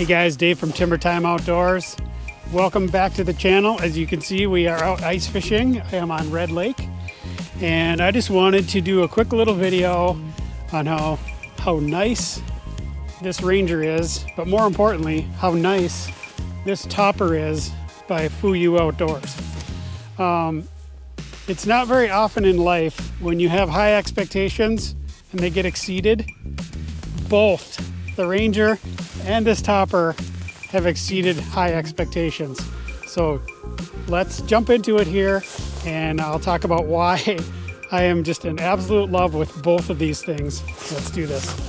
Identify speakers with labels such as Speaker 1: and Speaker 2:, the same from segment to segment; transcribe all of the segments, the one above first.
Speaker 1: Hey guys, Dave from FUYU Outdoors. Welcome back to the channel. As you can see, we are out ice fishing. I am on Red Lake, and I just wanted to do a quick little video on how nice this Ranger is, but more importantly, how nice this topper is by FUYU Outdoors. It's not very often in life when you have high expectations and they get exceeded. Both the Ranger and this topper have exceeded high expectations. So let's jump into it here, and I'll talk about why I am just in absolute love with both of these things. Let's do this.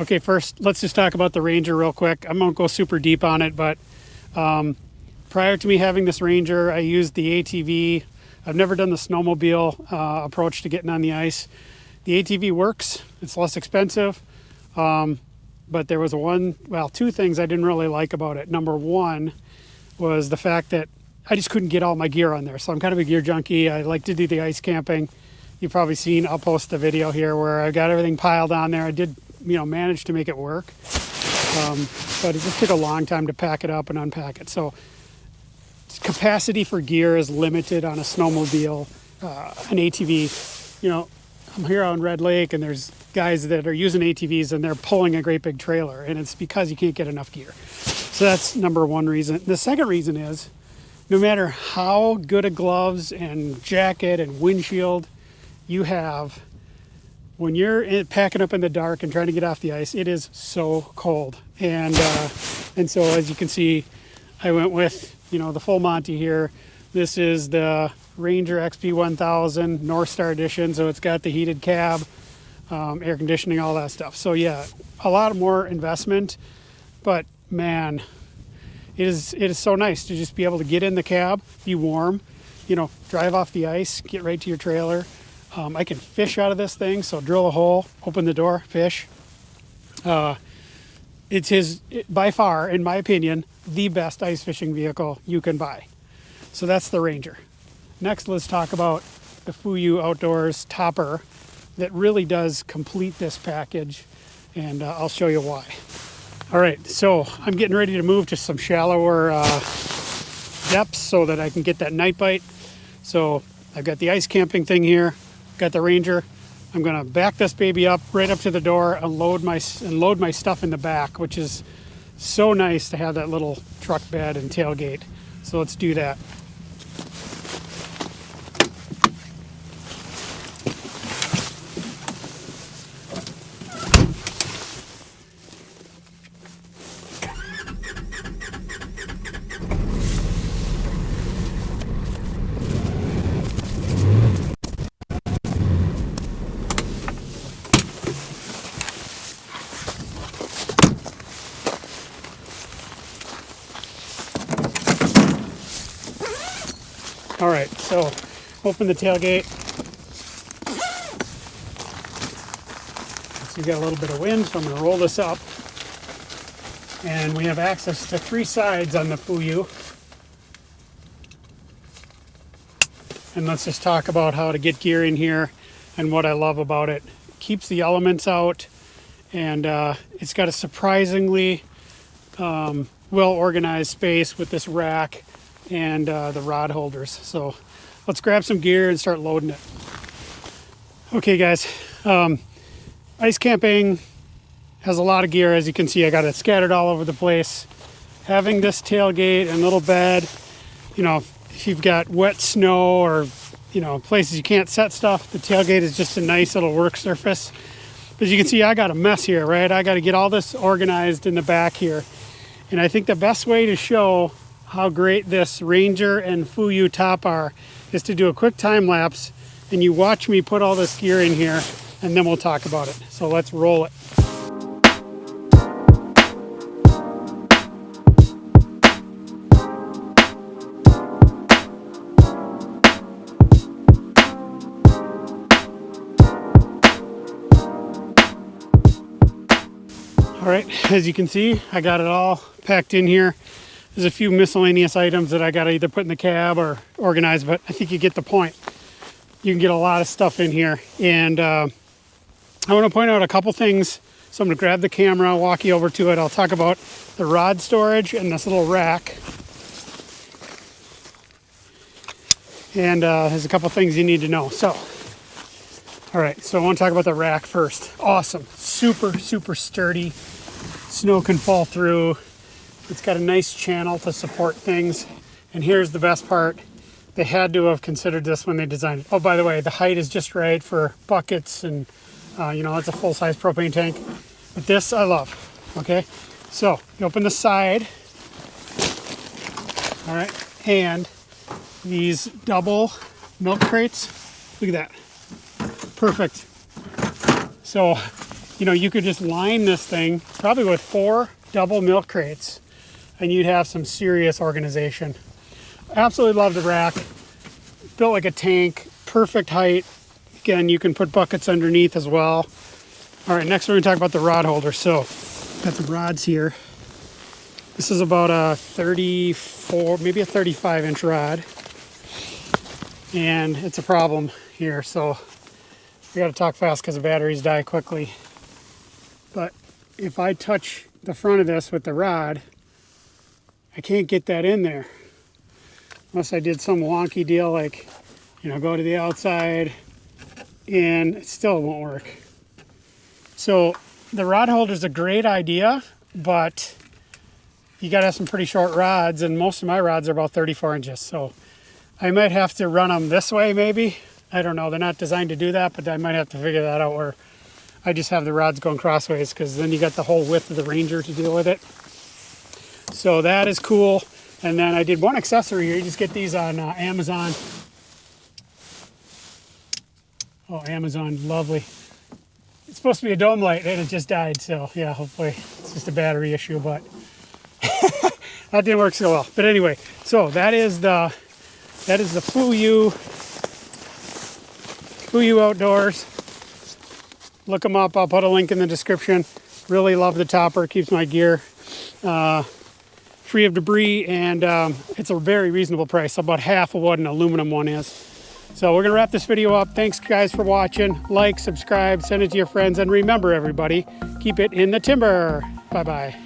Speaker 1: Okay, first, let's just talk about the Ranger real quick. I won't go super deep on it, but prior to me having this Ranger, I used the ATV. I've never done the snowmobile approach to getting on the ice. The ATV works, it's less expensive, but there was two things I didn't really like about it. Number one was the fact that I just couldn't get all my gear on there. So I'm kind of a gear junkie. I like to do the ice camping. You've probably seen, I'll post the video here where I got everything piled on there. I did, manage to make it work, but it just took a long time to pack it up and unpack it. So capacity for gear is limited on a snowmobile, an ATV. I'm here on Red Lake, and there's guys that are using ATVs and they're pulling a great big trailer, and it's because you can't get enough gear. So that's number one reason. The second reason is, no matter how good a gloves and jacket and windshield you have, when you're packing up in the dark and trying to get off the ice, it is so cold. And so as you can see, I went with, the full Monty here. This is the Ranger XP1000 Northstar Edition. So it's got the heated cab, air conditioning, all that stuff. So yeah, a lot more investment, but man, it is so nice to just be able to get in the cab, be warm, drive off the ice, get right to your trailer. I can fish out of this thing, so drill a hole, open the door, fish. It's by far, in my opinion, the best ice fishing vehicle you can buy. So that's the Ranger. Next, let's talk about the FUYU Outdoors topper that really does complete this package, and I'll show you why. All right, so I'm getting ready to move to some shallower depths so that I can get that night bite. So I've got the ice camping thing here. Got the Ranger. I'm gonna back this baby up right up to the door and load my stuff in the back, which is so nice to have that little truck bed and tailgate. So let's do that. All right, so open the tailgate. So you got a little bit of wind, so I'm gonna roll this up. And we have access to 3 sides on the FUYU. And let's just talk about how to get gear in here and what I love about it. It keeps the elements out, and it's got a surprisingly well-organized space with this rack and the rod holders. So let's grab some gear and start loading it. Okay guys, ice camping has a lot of gear. As you can see, I got it scattered all over the place. Having this tailgate and little bed, if you've got wet snow or places you can't set stuff, the tailgate is just a nice little work surface. But as you can see, I got a mess here, right? I got to get all this organized in the back here. And I think the best way to show how great this Ranger and FUYU top are is to do a quick time lapse, and you watch me put all this gear in here, and then we'll talk about it. So let's roll it. All right, as you can see, I got it all packed in here. There's a few miscellaneous items that I got to either put in the cab or organize, but I think you get the point. You can get a lot of stuff in here. And I want to point out a couple things. So I'm going to grab the camera, walk you over to it. I'll talk about the rod storage and this little rack. And there's a couple things you need to know. So, all right, so I want to talk about the rack first. Awesome, super, super sturdy. Snow can fall through. It's got a nice channel to support things. And here's the best part. They had to have considered this when they designed it. Oh, by the way, the height is just right for buckets and, you know, it's a full-size propane tank. But this I love, okay? So, you open the side. All right, and these double milk crates. Look at that. Perfect. So, you know, you could just line this thing probably with 4 double milk crates and you'd have some serious organization. Absolutely love the rack. Built like a tank, perfect height. Again, you can put buckets underneath as well. All right, next we're gonna talk about the rod holder. So, got some rods here. This is about a 34, maybe a 35-inch rod. And it's a problem here, so I gotta talk fast because the batteries die quickly. But if I touch the front of this with the rod, I can't get that in there. Unless I did some wonky deal like, you know, go to the outside and it still won't work. So the rod holder is a great idea, but you gotta have some pretty short rods, and most of my rods are about 34 inches. So I might have to run them this way maybe. I don't know, they're not designed to do that, but I might have to figure that out where I just have the rods going crossways, because then you got the whole width of the Ranger to deal with it. So that is cool. And then I did one accessory here. You just get these on Amazon. Oh, Amazon, lovely. It's supposed to be a dome light and it just died. So yeah, hopefully it's just a battery issue, but that didn't work so well. But anyway, so that is the FUYU Outdoors. Look them up. I'll put a link in the description. Really love the topper. Keeps my gear free of debris, and it's a very reasonable price. About half of what an aluminum one is. So we're gonna wrap this video up. Thanks guys for watching. Like, subscribe, send it to your friends, and remember everybody, keep it in the timber. Bye-bye.